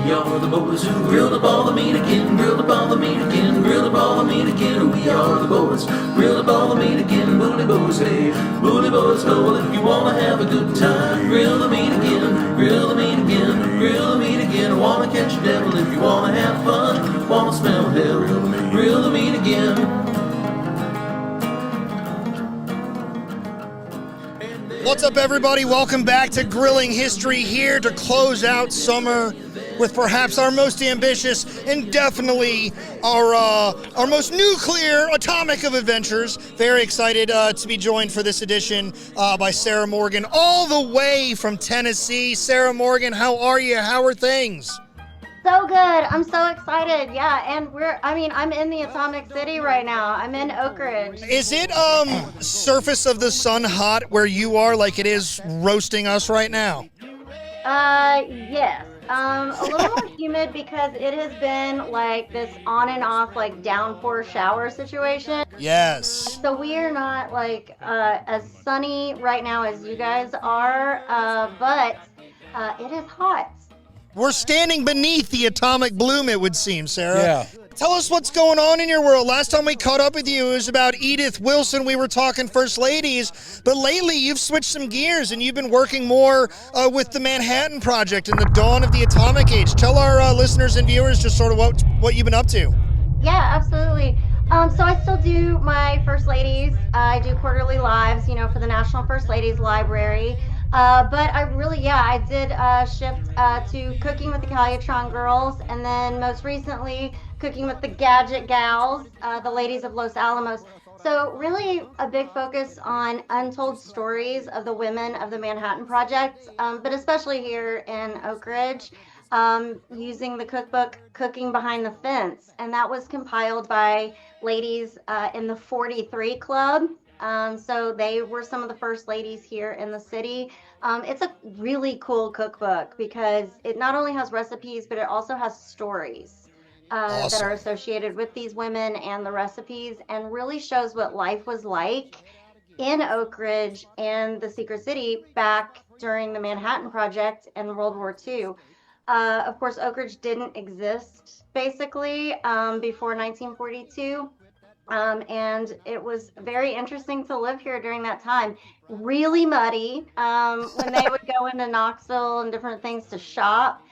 We are the boys who grilled up all the meat again, grilled up all the meat again, grilled up all the meat again. We are the boys, grilled up all the meat again, bully boys, hey, bully boys, oh, well, if you wanna have a good time, grill the meat again, grill the meat again, grill the meat again. I wanna catch a devil if you wanna have fun, wanna smell hell, grill the meat again. What's up, everybody? Welcome back to Grilling History, here to close out summer with perhaps our most ambitious and definitely our most nuclear atomic of adventures. Very excited to be joined for this edition by Sarah Morgan, all the way from Tennessee. Sarah Morgan, how are you? How are things? So good. I'm so excited. Yeah, and I'm in the Atomic City right now. I'm in Oak Ridge. Is it surface of the sun hot where you are, like it is roasting us right now? Yes. A little more humid because it has been like this on and off like downpour shower situation. Yes. So we are not like as sunny right now as you guys are, but it is hot. We're standing beneath the atomic bloom, it would seem, Sarah. Yeah. Tell us what's going on in your world. Last time we caught up with you, it was about Edith Wilson. We were talking First Ladies, but lately you've switched some gears and you've been working more with the Manhattan Project and the dawn of the atomic age. Tell our listeners and viewers just sort of what you've been up to. Yeah, absolutely. So I still do my First Ladies. I do quarterly lives, for the National First Ladies Library. But I did shift to Cooking with the Calyatron Girls, and then most recently Cooking with the Gadget Gals, the Ladies of Los Alamos. So really a big focus on untold stories of the women of the Manhattan Project, but especially here in Oak Ridge, using the cookbook Cooking Behind the Fence. And that was compiled by ladies in the 43 Club. So they were some of the first ladies here in the city. It's a really cool cookbook because it not only has recipes, but it also has stories that are associated with these women and the recipes, and really shows what life was like in Oak Ridge and the Secret City back during the Manhattan Project and World War II. Of course, Oak Ridge didn't exist basically before 1942. And it was very interesting to live here during that time. Really muddy. When they would go into Knoxville and different things to shop,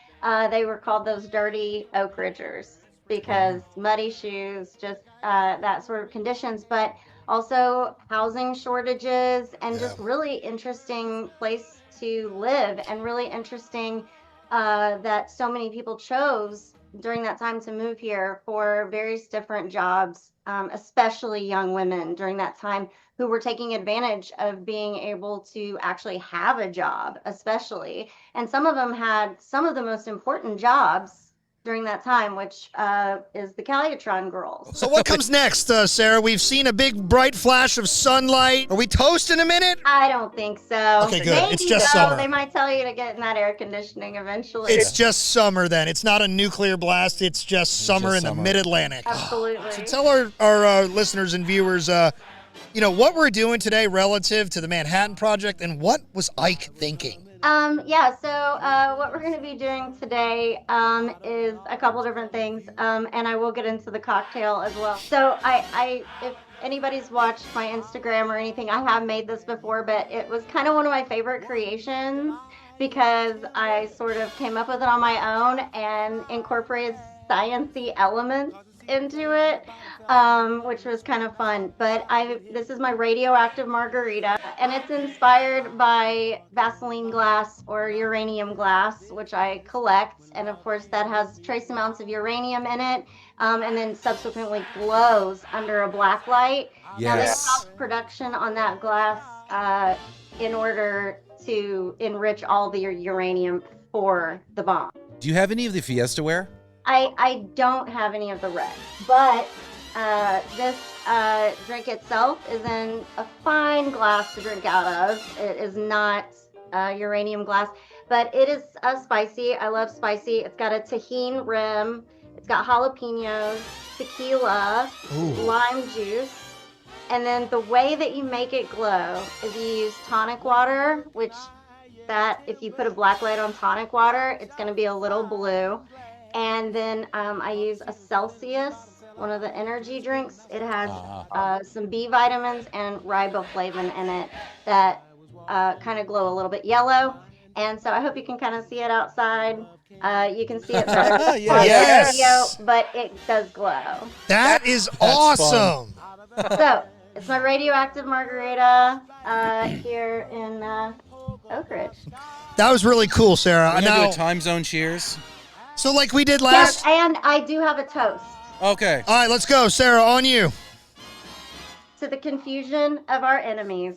they were called those dirty Oak Ridgers because muddy shoes, just that sort of conditions, but also housing shortages and just really interesting place to live, and really interesting that so many people chose during that time to move here for various different jobs, especially young women during that time who were taking advantage of being able to actually have a job, especially. And some of them had some of the most important jobs during that time, which is the Calyatron Girls. So what comes next, Sarah? We've seen a big bright flash of sunlight. Are we toast in a minute? I don't think so. Okay, good. Maybe It's just summer. They might tell you to get in that air conditioning eventually. It's just summer then. It's not a nuclear blast. It's just summer in the mid-Atlantic. Absolutely. So tell our listeners and viewers, what we're doing today relative to the Manhattan Project, and what was Ike thinking? So what we're going to be doing today is a couple different things, and I will get into the cocktail as well. So if anybody's watched my Instagram or anything, I have made this before, but it was kind of one of my favorite creations because I sort of came up with it on my own and incorporated sciencey elements into it, which was kind of fun. But this is my radioactive margarita, and it's inspired by Vaseline glass or uranium glass, which I collect, and of course that has trace amounts of uranium in it, and then subsequently glows under a black light. Yes. Now they stopped production on that glass in order to enrich all the uranium for the bomb. Do you have any of the Fiesta ware? I don't have any of the red, but this drink itself is in a fine glass to drink out of. It is not uranium glass, but it is spicy. I love spicy. It's got a tahini rim. It's got jalapenos, tequila, lime juice. And then the way that you make it glow is you use tonic water, which that. If you put a black light on tonic water, it's going to be a little blue. And then I use a Celsius, one of the energy drinks. It has some B vitamins and riboflavin in it that kind of glow a little bit yellow. And so I hope you can kind of see it outside. You can see it better on Yes. the video, but it does glow. That is awesome. So it's my radioactive margarita here in Oak Ridge. That was really cool, Sarah. We're gonna Now, do a time zone cheers. so like we did Yes, last. and I do have a toast. Okay. All right, let's go, Sarah. On you. To the confusion of our enemies.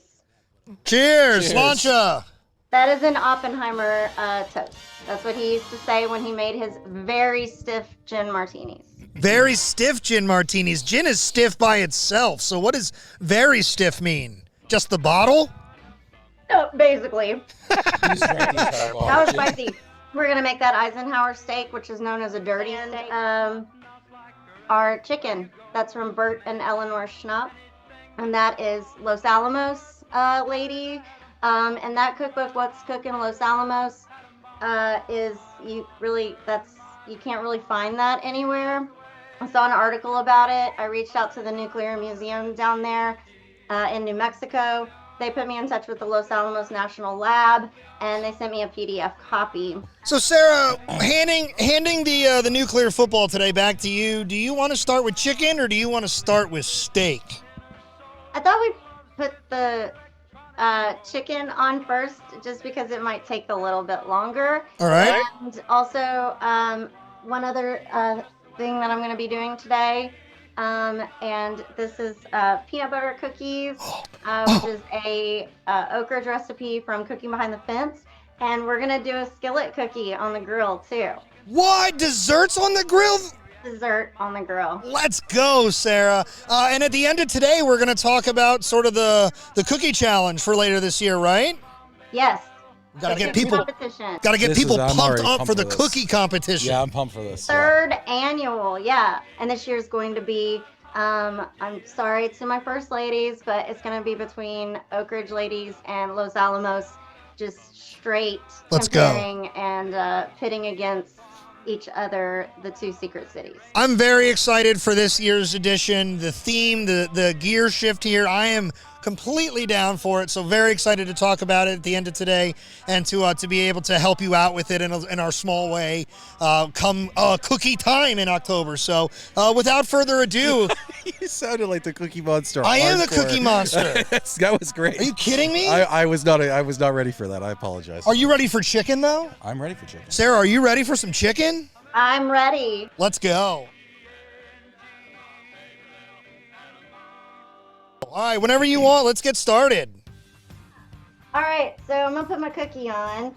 Cheers, Cheers. Lancha. That is an Oppenheimer toast. That's what he used to say when he made his very stiff gin martinis. Very stiff gin martinis. Gin is stiff by itself. So what does very stiff mean? Just the bottle? Oh, basically. That That was spicy. We're going to make that Eisenhower steak, which is known as a dirty steak. Our chicken, that's from Bert and Eleanor Schnapp. And that is Los Alamos lady. And that cookbook, What's Cooking Los Alamos, is you can't really find that anywhere. I saw an article about it. I reached out to the Nuclear Museum down there in New Mexico. They put me in touch with the Los Alamos National Lab, and they sent me a PDF copy. So Sarah, handing the nuclear football today back to you, do you want to start with chicken or do you want to start with steak? I thought we'd put the chicken on first, just because it might take a little bit longer. All right. And also, one other thing that I'm going to be doing today, and this is peanut butter cookies, which is a Oak Ridge recipe from Cooking Behind the Fence. And we're going to do a skillet cookie on the grill, too. What? Desserts on the grill? Dessert on the grill. Let's go, Sarah. And at the end of today, we're going to talk about sort of the cookie challenge for later this year, right? Yes. Got to get Cookie people competition. pumped already up pumped for the for this. cookie competition. Yeah, I'm pumped for this. Third annual, yeah. And this year is going to be, I'm sorry to my first ladies, but it's going to be between Oak Ridge ladies and Los Alamos, just straight Let's go. comparing and pitting against each other, the two secret cities. I'm very excited for this year's edition. The theme, the gear shift here, I am completely down for it. So very excited to talk about it at the end of today and to be able to help you out with it in our small way come cookie time in October. So without further ado, You sounded like the Cookie Monster. I am the Hardcore. Cookie Monster. That was great. Are you kidding me? I was not ready for that. I apologize. Are you ready for chicken though? I'm ready for chicken. Sarah, are you ready for some chicken? I'm ready. Let's go. All right, whenever you want, let's get started. All right, so I'm gonna put my cookie on,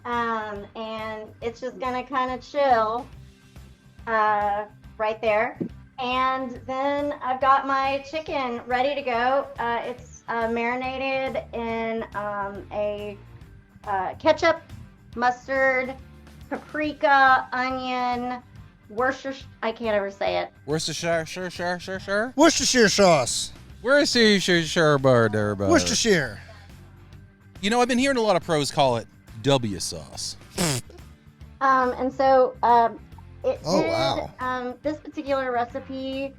and it's just gonna kind of chill right there. And then I've got my chicken ready to go. It's marinated in a ketchup, mustard, paprika, onion, Worcestershire. I can't ever say it. Worcestershire. Worcestershire sauce. Worcestershire. Worcestershire. You know, I've been hearing a lot of pros call it W sauce. And so it Oh, did, wow. This particular recipe,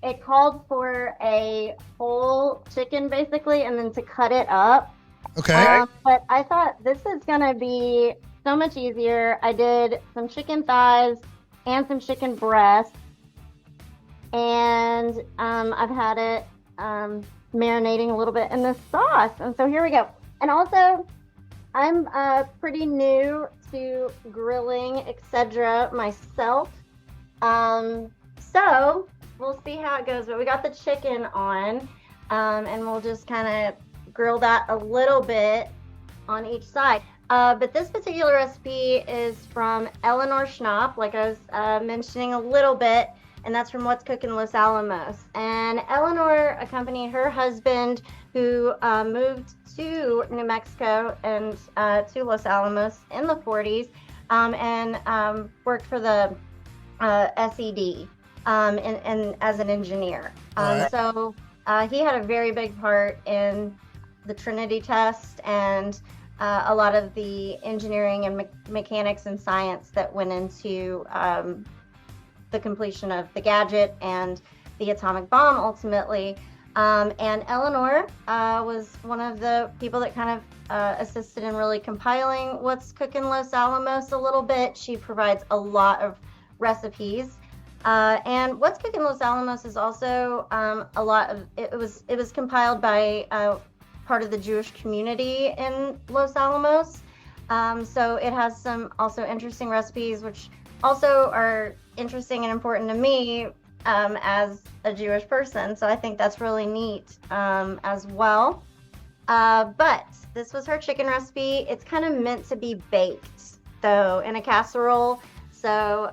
it called for a whole chicken basically, and then to cut it up. Okay. But I thought this is gonna be so much easier. I did some chicken thighs and some chicken breasts, and I've had it marinating a little bit in this sauce. And so here we go. And also, I'm pretty new to grilling, etc. myself. So we'll see how it goes. But we got the chicken on, and we'll just kind of grill that a little bit on each side. But this particular recipe is from Eleanor Schnapp, like I was mentioning a little bit, and that's from What's Cooking Los Alamos. And Eleanor accompanied her husband, who moved to New Mexico and to Los Alamos in the 40s, and worked for the SED and as an engineer. All right. So he had a very big part in the Trinity test and a lot of the engineering and mechanics and science that went into the completion of the gadget and the atomic bomb ultimately. And Eleanor was one of the people that kind of assisted in really compiling what's cooking Los Alamos a little bit. She provides a lot of recipes. And what's cooking Los Alamos is also a lot of, it was compiled by part of the Jewish community in Los Alamos. So it has some also interesting recipes, which also are interesting and important to me as a Jewish person. So I think that's really neat as well. But this was her chicken recipe. It's kind of meant to be baked though in a casserole. So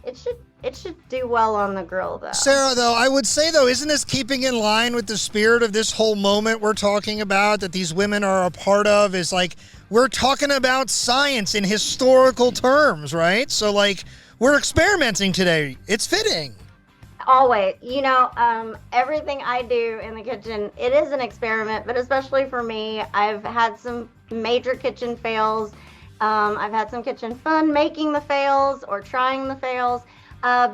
it should do well on the grill though. Sarah, though, I would say though, isn't this keeping in line with the spirit of this whole moment we're talking about that these women are a part of? Is like, we're talking about science in historical terms, right? So like, we're experimenting today. It's fitting. Always, everything I do in the kitchen, it is an experiment, but especially for me, I've had some major kitchen fails. I've had some kitchen fun making the fails or trying the fails, but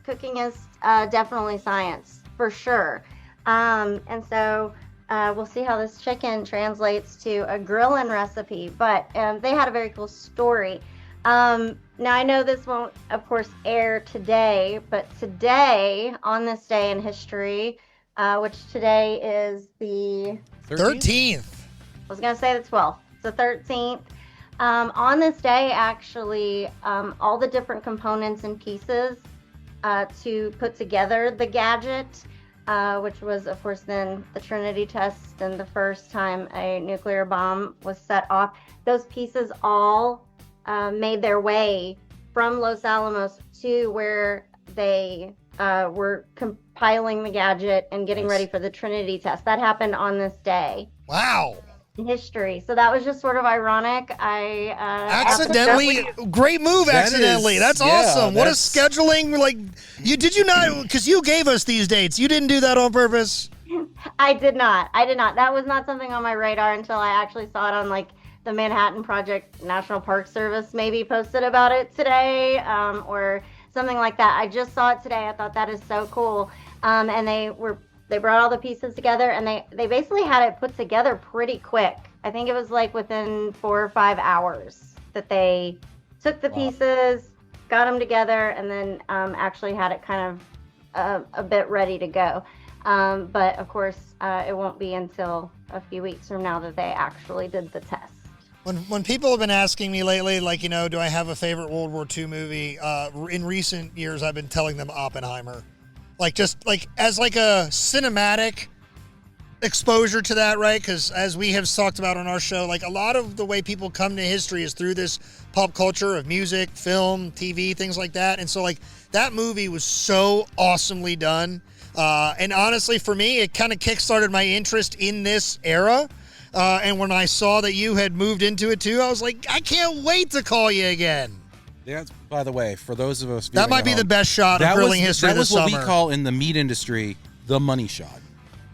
cooking is definitely science for sure. And so we'll see how this chicken translates to a grilling recipe, but they had a very cool story. Now I know this won't, of course, air today, but today, on this day in history, which today is the 13th. I was going to say the 12th. It's the 13th. On this day, actually, all the different components and pieces to put together the gadget, which was, of course, then the Trinity test and the first time a nuclear bomb was set off, those pieces all made their way from Los Alamos to where they were compiling the gadget and getting ready for the Trinity test. That happened on this day. Wow. In history. So that was just sort of ironic. I accidentally, great move. Accidentally. That's awesome. What a scheduling. Like, did you not, because you gave us these dates. You didn't do that on purpose? I did not. That was not something on my radar until I actually saw it on like the Manhattan Project National Park Service maybe posted about it today, or something like that. I just saw it today. I thought that is so cool. And they brought all the pieces together, and they basically had it put together pretty quick. I think it was like within 4 or 5 hours that they took the pieces, got them together, and then actually had it kind of a bit ready to go. But of course, it won't be until a few weeks from now that they actually did the test. When people have been asking me lately, like, do I have a favorite World War II movie? In recent years, I've been telling them Oppenheimer. Like, just like as like a cinematic exposure to that, right? Because as we have talked about on our show, like a lot of the way people come to history is through this pop culture of music, film, TV, things like that. And so like that movie was so awesomely done. And honestly, for me, it kind of kickstarted my interest in this era. And when I saw that you had moved into it too, I was like, I can't wait to call you again. That's, by the way, for those of us that might be the best shot of grilling history this summer. That was what we call in the meat industry the money shot.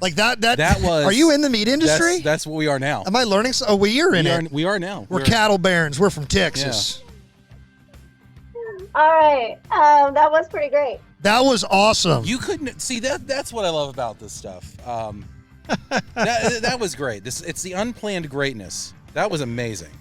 Like that was. Are you in the meat industry? That's what we are now. Am I learning? Oh, we are in it. We are now. We're cattle barons. We're from Texas. Yeah. All right. That was pretty great. That was awesome. You couldn't see that. That's what I love about this stuff. That was great. It's the unplanned greatness. That was amazing.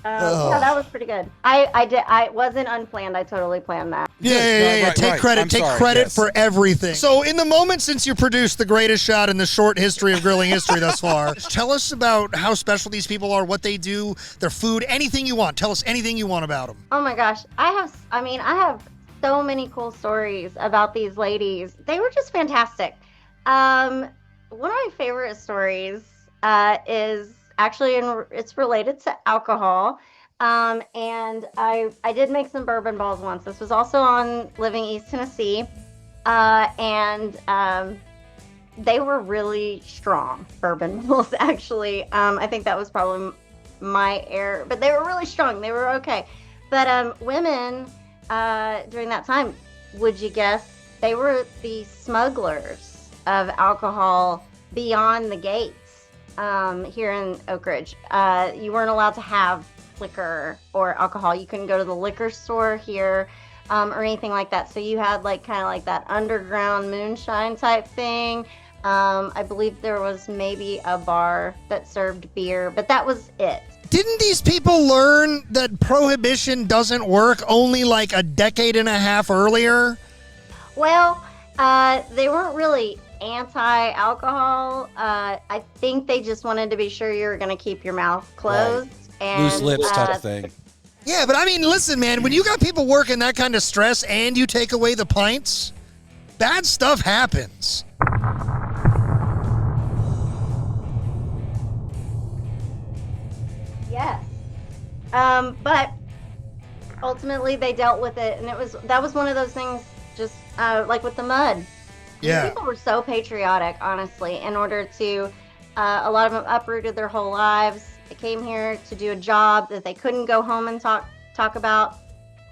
Yeah, that was pretty good. I wasn't unplanned. I totally planned that. Yeah. Right, Take credit. Take credit yes. for everything. So, in the moment since you produced the greatest shot in the short history of grilling history thus far, tell us about how special these people are, what they do, their food, anything you want. Tell us anything you want about them. Oh my gosh, I have so many cool stories about these ladies. They were just fantastic. One of my favorite stories is actually, it's related to alcohol. And I did make some bourbon balls once. This was also on Living East Tennessee. And they were really strong bourbon balls, actually. I think that was probably my error, but they were really strong. They were okay. But women during that time, would you guess, they were the smugglers of alcohol beyond the gates. here in Oak Ridge. You weren't allowed to have liquor or alcohol. You couldn't go to the liquor store here or anything like that. So you had like kind of like that underground moonshine type thing. I believe there was maybe a bar that served beer, but that was it. Didn't these people learn that prohibition doesn't work only like a decade and a half earlier? Well, they weren't really anti-alcohol. I think they just wanted to be sure you were going to keep your mouth closed. And, Loose lips type of thing. Yeah, but I mean, listen, man, when you got people working that kind of stress and you take away the pints, bad stuff happens. Yes. But ultimately they dealt with it, and that was one of those things, just like with the mud. Yeah. People were so patriotic, honestly, in order to, a lot of them uprooted their whole lives. They came here to do a job that they couldn't go home and talk about,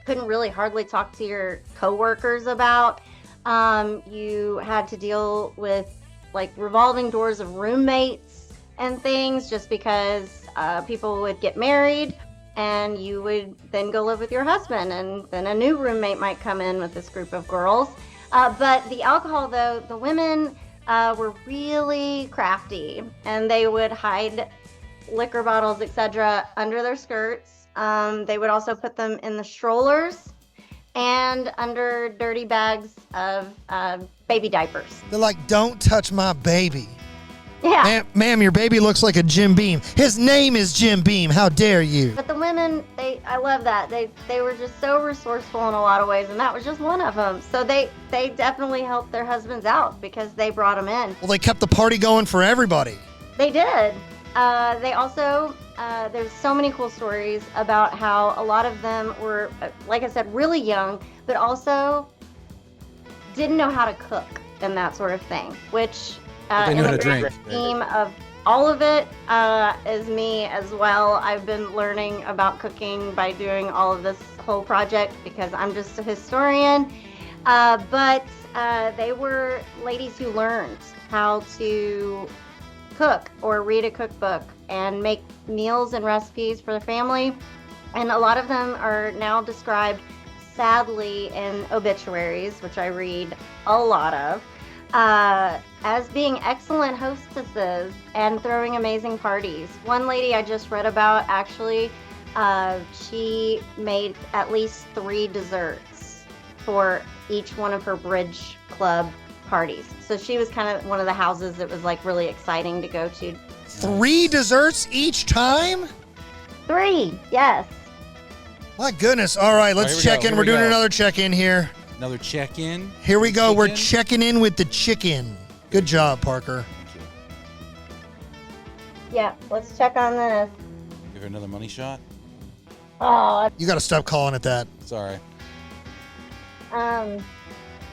couldn't really hardly talk to your coworkers about. You had to deal with like revolving doors of roommates and things, just because people would get married and you would then go live with your husband, and then a new roommate might come in with this group of girls. But the alcohol, though, the women were really crafty, and they would hide liquor bottles, etc., under their skirts. They would also put them in the strollers and under dirty bags of baby diapers. They're like, don't touch my baby. Yeah. Ma'am, your baby looks like a Jim Beam. His name is Jim Beam. How dare you? But the women, I love that. They were just so resourceful in a lot of ways, and that was just one of them. So they definitely helped their husbands out because they brought them in. Well, they kept the party going for everybody. They did. They also, there's so many cool stories about how a lot of them were, like I said, really young, but also didn't know how to cook and that sort of thing, which They in knew how the to drink. grand scheme of all of it is me as well. I've been learning about cooking by doing all of this whole project because I'm just a historian. But they were ladies who learned how to cook or read a cookbook and make meals and recipes for their family. And a lot of them are now described, sadly, in obituaries, which I read a lot of, as being excellent hostesses and throwing amazing parties. One lady I just read about, actually, she made at least 3 desserts for each one of her bridge club parties. So she was kind of one of the houses that was like really exciting to go to. 3 desserts each time? 3, yes. My goodness. All right, let's All right, check in. here We're we doing go. another check-in here. Another check-in. Here we go. We're Chicken. checking in with the chicken. Good job, Parker. Thank you. Yeah, let's check on this. Give her another money shot. Oh, You got to stop calling it that. Sorry.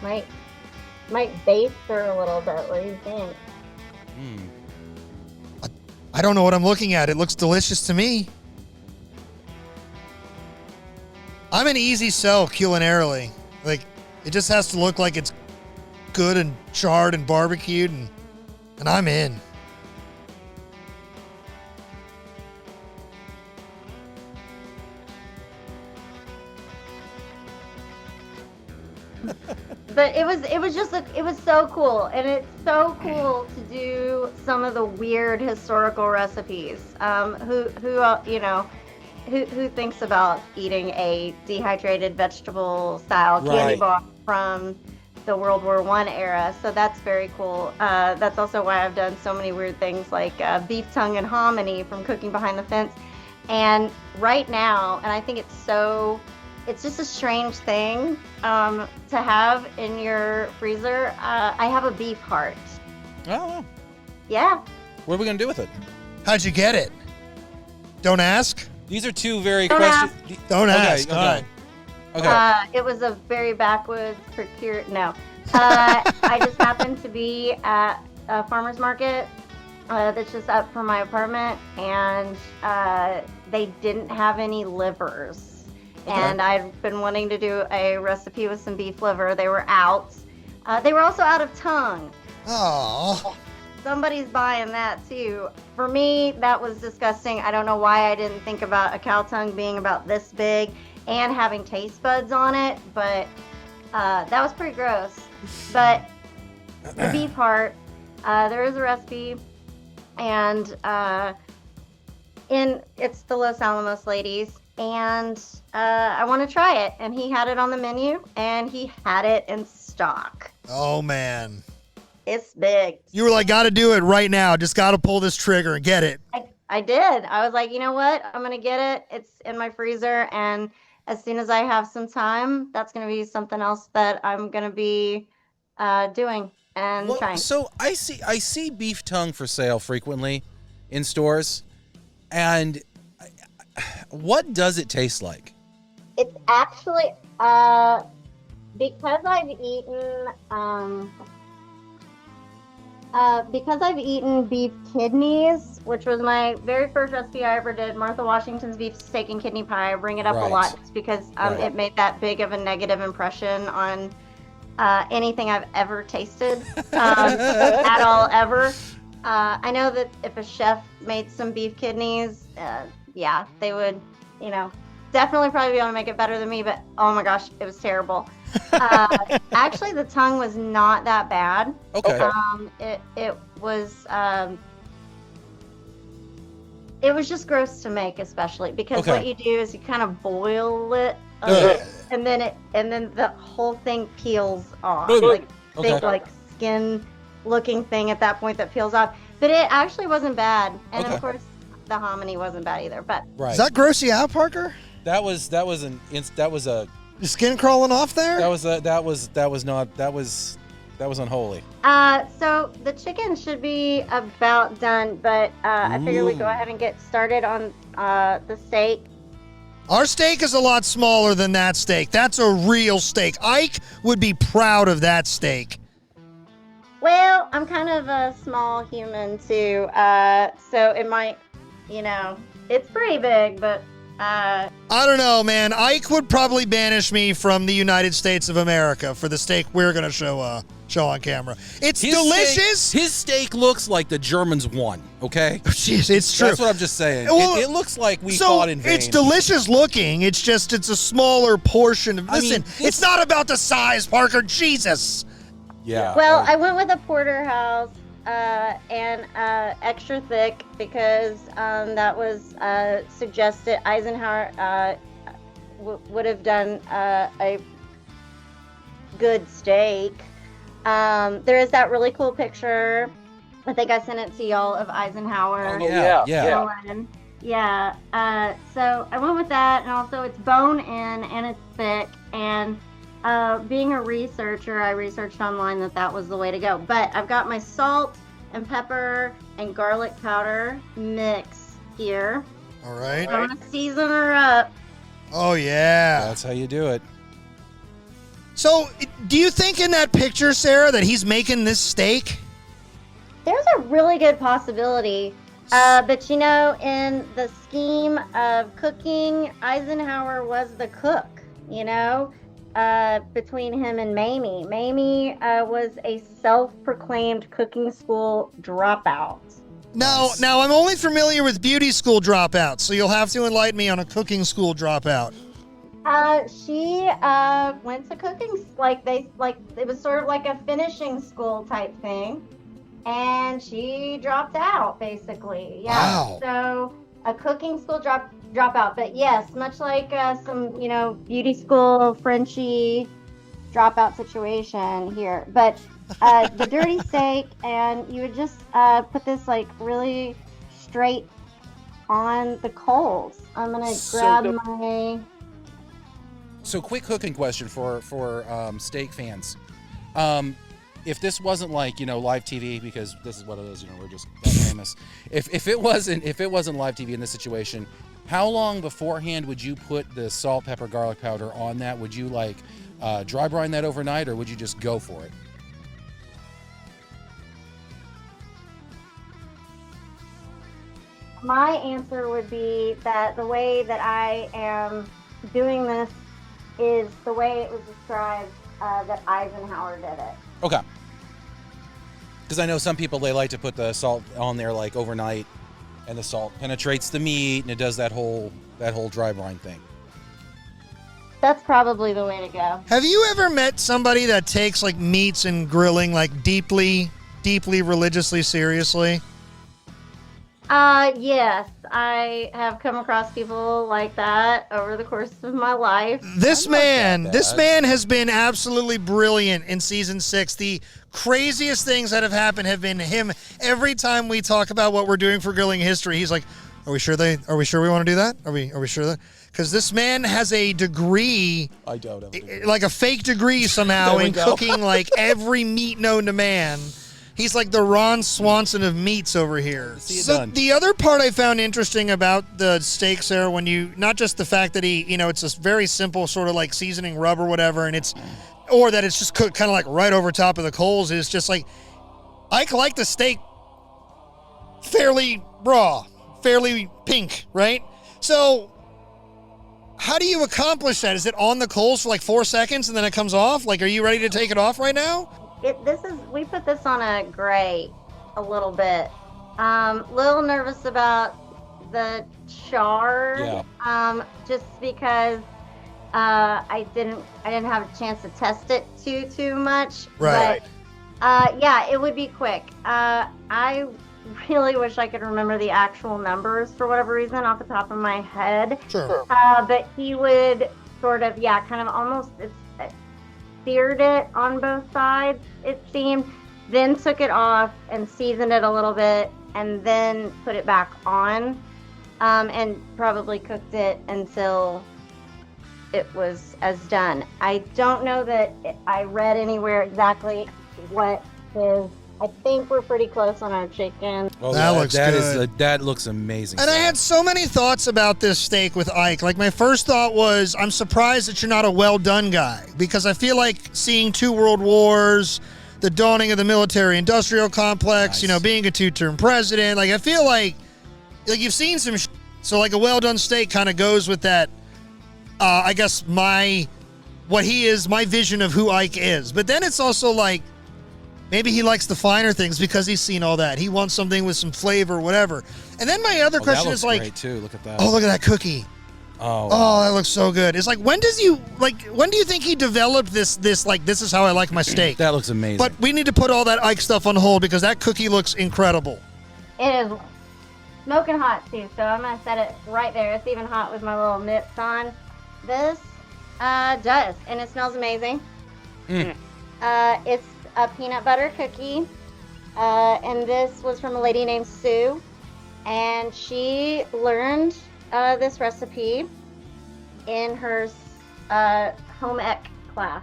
might base her a little bit. What do you think? I don't know what I'm looking at. It looks delicious to me. I'm an easy sell culinarily. Like, it just has to look like it's good and charred and barbecued, and I'm in. But it was just it was so cool, and it's so cool to do some of the weird historical recipes. Who thinks about eating a dehydrated vegetable style candy Right. bar from the World War I era? So that's very cool. That's also why I've done so many weird things like beef tongue and hominy from Cooking Behind the Fence. And right now, and I think it's just a strange thing to have in your freezer. I have a beef heart. Oh, Yeah. what are we gonna do with it? How'd you get it? Don't ask. These are 2 very Don't questions. Don't Okay, ask. okay. All right. Okay. It was a very backwoods procure. No, I just happened to be at a farmer's market that's just up from my apartment, and they didn't have any livers. And I'd been wanting to do a recipe with some beef liver. They were out. They were also out of tongue. Oh, somebody's buying that too. For me, that was disgusting. I don't know why I didn't think about a cow tongue being about this big and having taste buds on it, but that was pretty gross. But the beef heart, there is a recipe, and it's the Los Alamos ladies, and I want to try it. And he had it on the menu, and he had it in stock. Oh, man. It's big. You were like, got to do it right now. Just got to pull this trigger and get it. I did. I was like, you know what? I'm going to get it. It's in my freezer. And as soon as I have some time, that's going to be something else that I'm going to be doing and trying. So I see beef tongue for sale frequently in stores. And what does it taste like? It's actually, because I've eaten beef kidneys, which was my very first recipe I ever did, Martha Washington's beef steak and kidney pie. I bring it up a lot just because it made that big of a negative impression on anything I've ever tasted at all, ever. I know that if a chef made some beef kidneys, they would, definitely probably be able to make it better than me, but oh my gosh, it was terrible. Actually, the tongue was not that bad. Okay. It was just gross to make, especially because what you do is you kind of boil it, and then the whole thing peels off, like like skin looking thing at that point that peels off. But it actually wasn't bad, and of course the hominy wasn't bad either. But does that gross you out, Parker? That was a Your skin crawling off there? that was unholy. So the chicken should be about done, but I figured we'd go ahead and get started on the steak. Our steak is a lot smaller than that steak. That's a real steak. Ike would be proud of that steak. Well, I'm kind of a small human too, so it might, it's pretty big, but I don't know, man. Ike would probably banish me from the United States of America for the steak we're going to show on camera. It's delicious. His steak looks like the Germans won, okay? Jeez, it's true. That's what I'm just saying. Well, it looks like we fought in vain. It's delicious looking. It's a smaller portion. Listen, it's not about the size, Parker. Jesus. Yeah. Well, I went with a porterhouse and extra thick because that was suggested. Eisenhower would have done a good steak. There is that really cool picture. I think I sent it to y'all of Eisenhower. Oh, yeah. Yeah. So I went with that, and also it's bone in and it's thick. And being a researcher, I researched online that was the way to go. But I've got my salt and pepper and garlic powder mix here. All right. I'm gonna season her up. Oh yeah. That's how you do it. So, do you think in that picture, Sarah, that he's making this steak? There's a really good possibility. But in the scheme of cooking, Eisenhower was the cook, between him and Mamie. Mamie was a self-proclaimed cooking school dropout. Now I'm only familiar with beauty school dropouts, so you'll have to enlighten me on a cooking school dropout. She went to cooking, it was sort of like a finishing school type thing, and she dropped out basically. Yeah. Wow. So a cooking school dropout, but yes, much like some beauty school Frenchie dropout situation here. But the dirty steak, and you would just put this really straight on the coals. I'm gonna grab my. So, quick cooking question for steak fans. If this wasn't live TV, because this is what it is, we're just that famous. If it wasn't live TV in this situation, how long beforehand would you put the salt, pepper, garlic powder on that? Would you dry brine that overnight, or would you just go for it? My answer would be that the way that I am doing this is the way it was described that Eisenhower did it. Okay. Because I know some people, they like to put the salt on there like overnight, and the salt penetrates the meat, and it does that whole dry brine thing. That's probably the way to go. Have you ever met somebody that takes like meats and grilling like deeply religiously seriously? Yes, I have come across people like that over the course of my life. This I'm not that man bad. has been absolutely brilliant in season 6. The craziest things that have happened have been him. Every time we talk about what we're doing for grilling history, he's like, Are we sure we want to do that? Are we sure that? Because this man has a degree, I don't have a degree. like a fake degree somehow There we in go. cooking like every meat known to man. He's like the Ron Swanson of meats over here. See it So done. the other part I found interesting about the steak, Sarah, when you, not just the fact that he, it's a very simple sort of like seasoning rub or whatever, and or that it's just cooked kind of like right over top of the coals, is just like, I like the steak fairly raw, fairly pink, right? So how do you accomplish that? Is it on the coals for like 4 seconds and then it comes off? Like, are you ready to take it off right now? We put this on a gray a little bit. Little nervous about the char. Yeah. Just because I didn't have a chance to test it too much. Right. But yeah, it would be quick. I really wish I could remember the actual numbers for whatever reason off the top of my head. Sure. But he would sort of, kind of almost seared it on both sides, it seemed, then took it off and seasoned it a little bit, and then put it back on, and probably cooked it until it was as done. I don't know that I read anywhere exactly what his. I think we're pretty close on our chicken. Oh, That looks good. That looks amazing. And I Sarah. had so many thoughts about this steak with Ike. Like, my first thought was, I'm surprised that you're not a well-done guy, because I feel like seeing 2 world wars, the dawning of the military-industrial complex, Nice. Being a 2-term president, like, I feel like you've seen some so like a well-done steak kind of goes with that, I guess my vision of who Ike is. But then it's also like, maybe he likes the finer things because he's seen all that. He wants something with some flavor, whatever. And then my other question that is looks like, great too. Look at that. oh, look at that cookie. Oh, Oh, that looks so good. It's like, when do you think he developed this is how I like my steak? that looks amazing. But we need to put all that Ike stuff on hold because that cookie looks incredible. It is smoking hot too, so I'm gonna set it right there. It's even hot with my little mitts on. This does, and it smells amazing. It's a peanut butter cookie, and this was from a lady named Sue, and she learned this recipe in her home ec class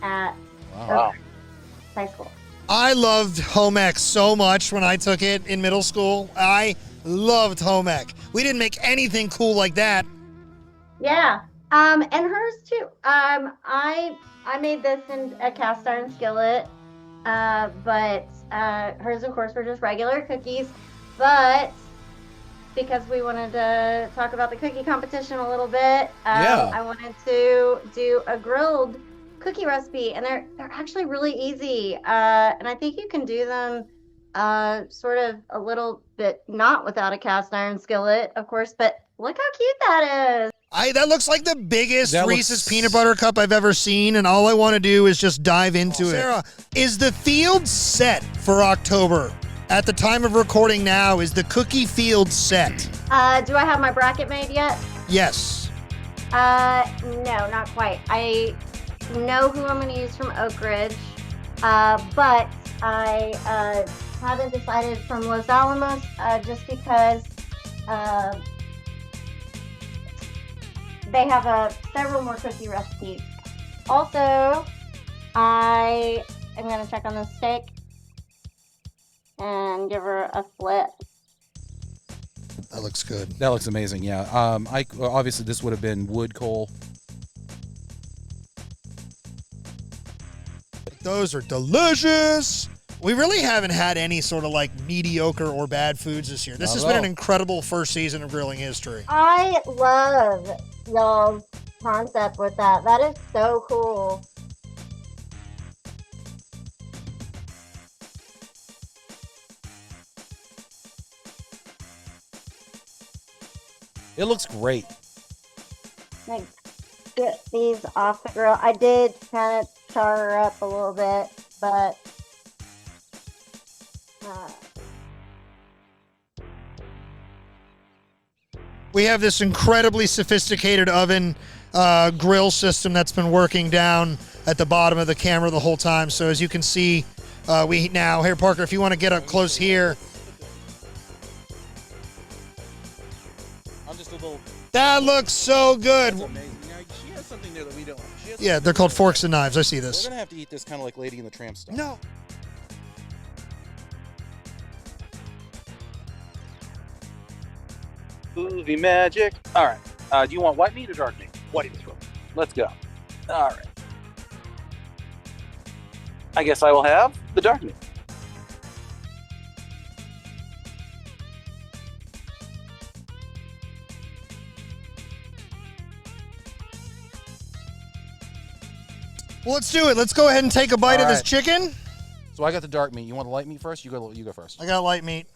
at high school. I loved home ec so much when I took it in middle school. I loved home ec. We didn't make anything cool like that. Yeah, and hers too. I made this in a cast iron skillet. But hers, of course, were just regular cookies. But because we wanted to talk about the cookie competition a little bit, I wanted to do a grilled cookie recipe, and they're actually really easy. And I think you can do them sort of a little bit not without a cast iron skillet, of course. But look how cute that is. That looks like the biggest That Reese's looks- peanut butter cup I've ever seen, and all I want to do is just dive into it. Sarah, is the field set for October? At the time of recording now, is the cookie field set? Do I have my bracket made yet? Yes. No, not quite. I know who I'm going to use from Oak Ridge, but I haven't decided from Los Alamos just because they have several more cookie recipes. Also, I am going to check on the steak and give her a flip. That looks good. That looks amazing. Yeah. Obviously this would have been wood coal. Those are delicious. We really haven't had any sort of like mediocre or bad foods this year. This Not has at been all. an incredible first season of grilling history. I love y'all's concept with that. That is so cool. It looks great. Like, get these off the grill. I did kind of char her up a little bit, but We have this incredibly sophisticated oven grill system that's been working down at the bottom of the camera the whole time. So as you can see, we now, here, Parker, if you want to get up close here. I'm just a little. That looks so good. That's amazing. Now, she has something there that we don't. She has Yeah, they're called forks and knives. I see We're this. gonna have to eat this kind of like Lady in the Tramp style. No. Movie magic. All right. Do you want white meat or dark meat? White meat. Let's go. All right. I guess I will have the dark meat. Well, let's do it. Let's go ahead and take a bite of this right. chicken. So I got the dark meat. You want the light meat first? You go. You go first. I got light meat.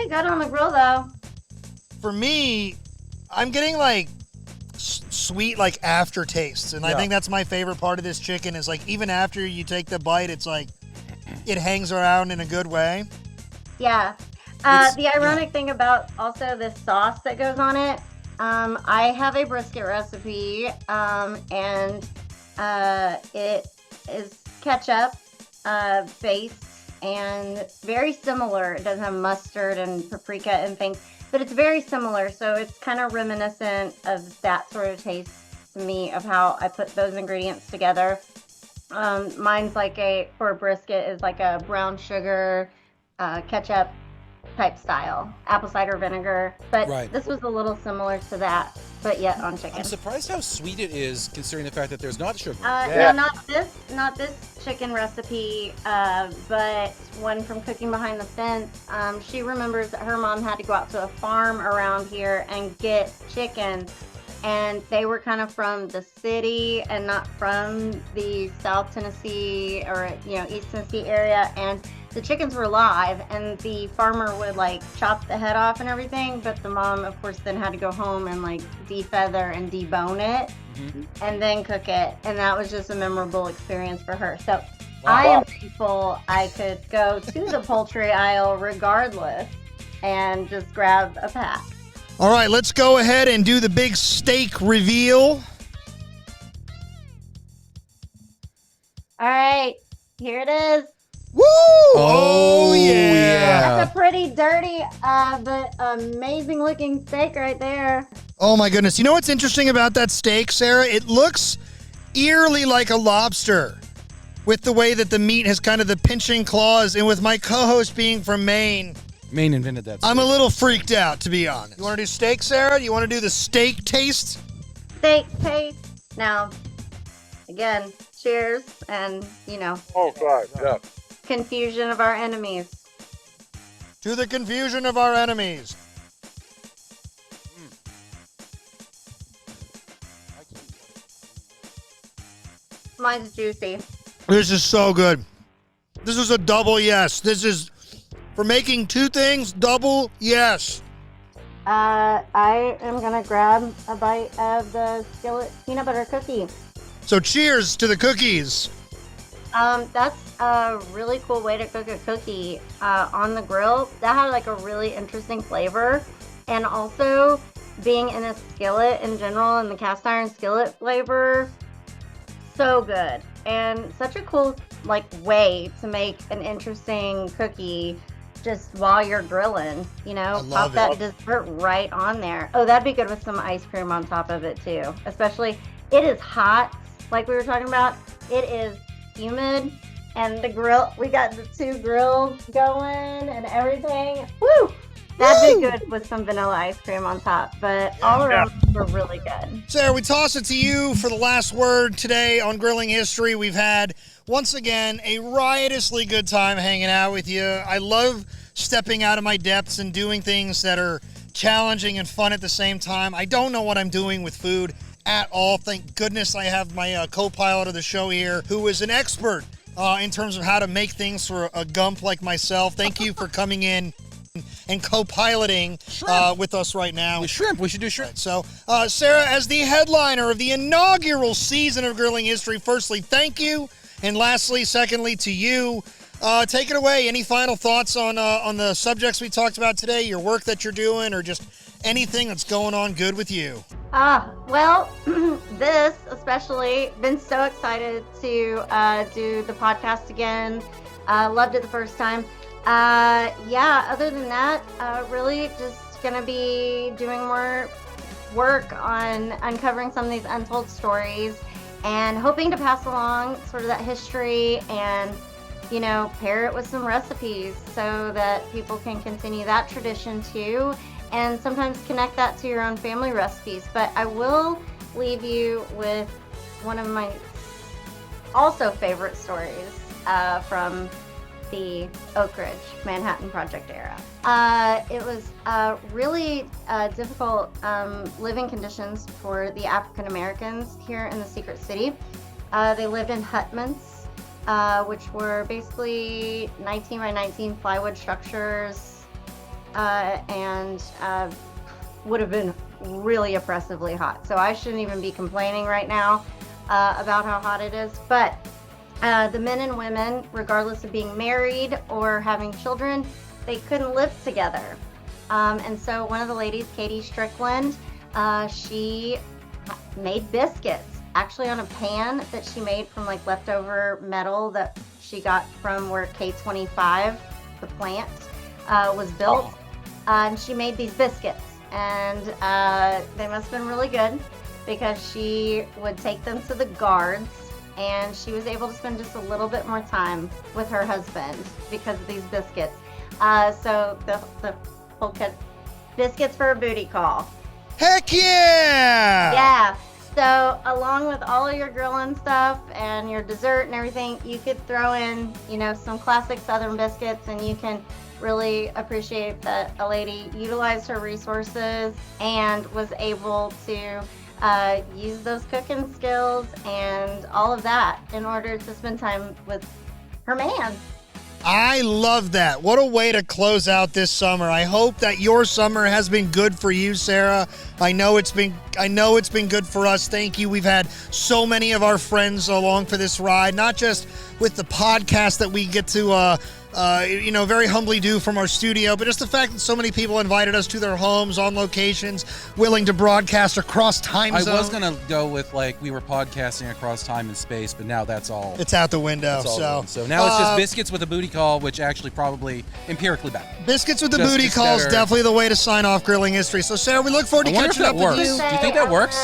pretty good on the grill though. For me, I'm getting like sweet like aftertastes, and I Yeah. think that's my favorite part of this chicken is like even after you take the bite, it's like it hangs around in a good way. Yeah. It's- The ironic thing about also this sauce that goes on it, I have a brisket recipe, and it is ketchup based and very similar. It doesn't have mustard and paprika and things, but it's very similar. So it's kind of reminiscent of that sort of taste to me of how I put those ingredients together. Mine's like for a brisket is like a brown sugar, ketchup type style, apple cider vinegar. But Right. this was a little similar to that, but yet on chicken. I'm surprised how sweet it is, considering the fact that there's not sugar. No, not this chicken recipe, but one from Cooking Behind the Fence. She remembers that her mom had to go out to a farm around here and get chickens, and they were kind of from the city and not from the South Tennessee or East Tennessee area, and the chickens were live, and the farmer would like chop the head off and everything, but the mom of course then had to go home and like defeather and debone it and then cook it, and that was just a memorable experience for her. So I am grateful I could go to the poultry aisle regardless and just grab a pack. All right, let's go ahead and do the big steak reveal. All right, here it is. Woo! Oh, yeah. That's a pretty dirty but amazing looking steak right there. Oh my goodness. You know what's interesting about that steak, Sarah? It looks eerily like a lobster with the way that the meat has kind of the pinching claws, and with my co-host being from Maine, Maine invented that. I'm a little freaked out, to be honest. You want to do steak, Sarah? You want to do the steak taste? Steak taste. Now, again, cheers, and Oh, God. Yeah. confusion of our enemies. To the confusion of our enemies. Mine's juicy. This is so good. This is a double yes. This is, for making two things, double yes. I am gonna grab a bite of the skillet peanut butter cookie. So cheers to the cookies. That's a really cool way to cook a cookie on the grill. That had like a really interesting flavor, and also being in a skillet in general and the cast iron skillet flavor, so good, and such a cool like way to make an interesting cookie just while you're grilling. love Pop that dessert right on there. Oh, that'd be good with some ice cream on top of it too. Especially, it is hot, like we were talking about. It is humid, and the grill, we got the two grills going and everything. Woo! That'd be good with some vanilla ice cream on top, but all around were really good. Sarah, we toss it to you for the last word today on Grilling History. We've had, once again, a riotously good time hanging out with you. I love stepping out of my depths and doing things that are challenging and fun at the same time. I don't know what I'm doing with food at all. Thank goodness I have my co-pilot of the show here, who is an expert in terms of how to make things for a gump like myself. Thank you for coming in and co-piloting with us right now. With shrimp. We should do shrimp. So, Sarah, as the headliner of the inaugural season of Grilling History, firstly, thank you. And lastly, secondly, to you. Take it away. Any final thoughts on the subjects we talked about today, your work that you're doing, or just anything that's going on good with you? Well, this especially, been so excited to do the podcast again. Loved it the first time. Other than that, really just gonna be doing more work on uncovering some of these untold stories and hoping to pass along sort of that history and, you know, pair it with some recipes so that people can continue that tradition too, and sometimes connect that to your own family recipes. But I will leave you with one of my also favorite stories from the Oak Ridge Manhattan Project era. It was really difficult living conditions for the African Americans here in the Secret City. They lived in hutments, which were basically 19 by 19 plywood structures, and would have been really oppressively hot. So I shouldn't even be complaining right now about how hot it is. But the men and women, regardless of being married or having children, they couldn't live together. And so one of the ladies, Katie Strickland, she made biscuits, actually on a pan that she made from like leftover metal that she got from where K25, the plant, was built. And she made these biscuits, and they must have been really good because she would take them to the guards, and she was able to spend just a little bit more time with her husband because of these biscuits. So the whole kid, biscuits for a booty call. Heck yeah! Yeah. So along with all of your grilling stuff and your dessert and everything, you could throw in, you know, some classic Southern biscuits, and you can really appreciate that a lady utilized her resources and was able to use those cooking skills and all of that in order to spend time with her man. I love that. What a way to close out this summer. I hope that your summer has been good for you, Sarah. I know it's been good for us. Thank you. We've had so many of our friends along for this ride, not just with the podcast that we get to very humbly do from our studio, but just the fact that so many people invited us to their homes on locations, willing to broadcast across time zones. I was going to go with, like, we were podcasting across time and space, but now that's all. It's out the window. So now it's just biscuits with a booty call, which actually probably empirically better. Biscuits with the booty call is definitely the way to sign off Grilling History. So, Sarah, we look forward to catching up with you. Do you think that works?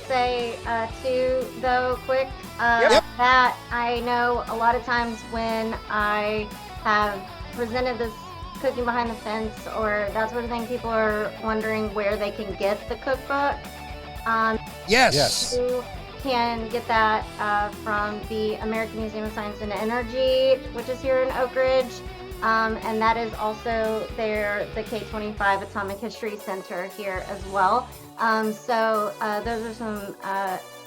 Say too, though, quick, Yep. that I know a lot of times when I have presented this cooking behind the fence or that sort of thing, people are wondering where they can get the cookbook. Yes. You can get that from the American Museum of Science and Energy, which is here in Oak Ridge. And that is also the K25 Atomic History Center here as well. So those are some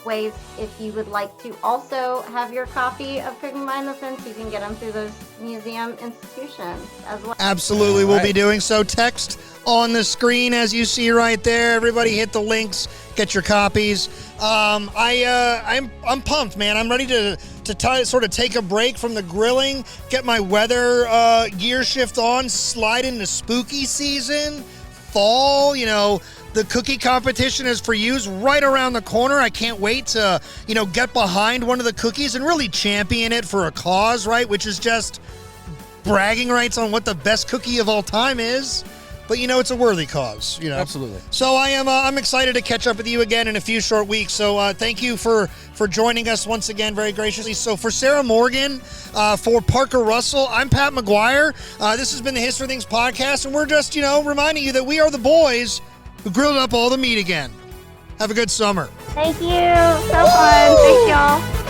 ways. If you would like to also have your copy of Cooking Behind the Fence, you can get them through those museum institutions as well. Absolutely, we'll be doing so. Text on the screen as you see right there. Everybody hit the links, get your copies. I'm pumped, man. I'm ready to sort of take a break from the grilling, get my weather gear shift on, slide into spooky season, fall, the cookie competition is for you right around the corner. I can't wait to, get behind one of the cookies and really champion it for a cause, right? Which is just bragging rights on what the best cookie of all time is. But, it's a worthy cause, Absolutely. So I'm excited to catch up with you again in a few short weeks. So thank you for joining us once again very graciously. So for Sarah Morgan, for Parker Russell, I'm Pat McGuire. This has been the History Things podcast, and we're just, reminding you that we are the boys who grilled up all the meat again. Have a good summer. Thank you. So fun. Thank y'all.